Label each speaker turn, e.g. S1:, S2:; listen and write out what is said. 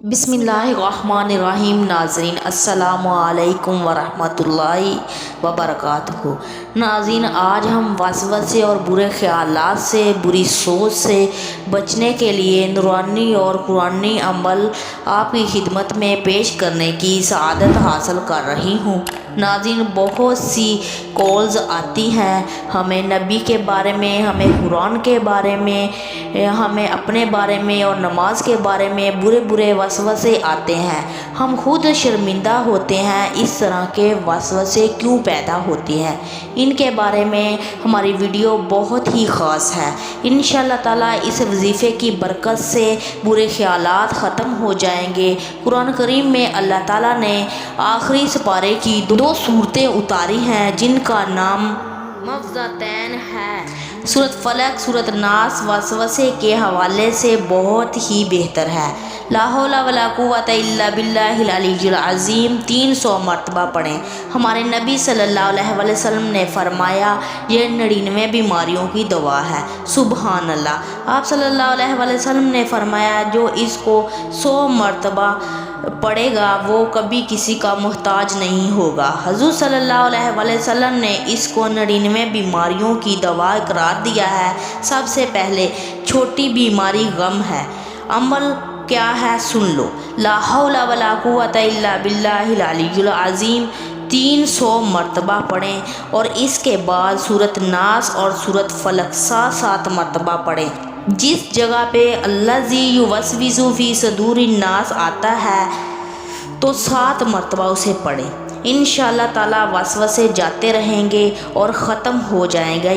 S1: बिस्मिल्लाहिर्रहमानिर्रहीम। नाज़रीन अस्सलामु अलैकुम वरहमतुल्लाहि वबरकातुहू। नाज़रीन, आज हम वसवसे और बुरे ख़यालात से, बुरी सोच से बचने के लिए नूरानी और कुरानी अमल आपकी खिदमत में पेश करने की सआदत हासिल कर रही हूँ। नाज़रीन, बहुत सी कॉल्स आती हैं हमें नबी के बारे में, हमें कुरान के बारे में, हमें अपने बारे में और नमाज के बारे में बुरे बुरे वसवसे आते हैं। हम खुद शर्मिंदा होते हैं इस तरह के वसवसे क्यों पैदा होते हैं। इनके बारे में हमारी वीडियो बहुत ही ख़ास है। इंशाअल्लाह ताला इस वजीफ़े की बरकत से बुरे ख़यालात ख़त्म हो जाएंगे। कुरान करीम में अल्लाह ताला ने आखिरी सिपारे की दो सूरतें उतारी हैं जिनका नाम मफ़ज़तैन है। सूरत फलक, सूरत नास वसवसे के हवाले से बहुत ही बेहतर है। ला हौला वला कुव्वता इल्ला बिल्लाहिल अलीयुल अज़ीम 300 मरतबा पढ़ें। हमारे नबी सल्लल्लाहु अलैहि वसल्लम ने फरमाया ये 99 बीमारियों की दवा है। सुबहान अल्लाह। आप सल्लल्लाहु अलैहि वसल्लम ने फरमाया जो इसको 100 मरतबा पढ़ेगा वो कभी किसी का मोहताज नहीं होगा। हुज़ूर सल्लल्लाहु अलैहि वसल्लम ने इसको 99 बीमारियों की दवा करार दिया है। सबसे पहले छोटी बीमारी गम है। अमल क्या है सुन लो। ला हौला वला कुव्वता इल्ला बिल्लाहिल अलीयुल अज़ीम 300 मरतबा पढ़ें और इसके बाद सूरत नास और सूरत फलक 7 मरतबा पढ़ें। जिस जगह पे अल्लज़ी युवस्विसु फ़ी सुदूरिन नास आता है तो 7 मरतबा उसे पढ़ें। इंशाअल्लाह ताला वसवसे जाते रहेंगे और ख़त्म हो जाएगा।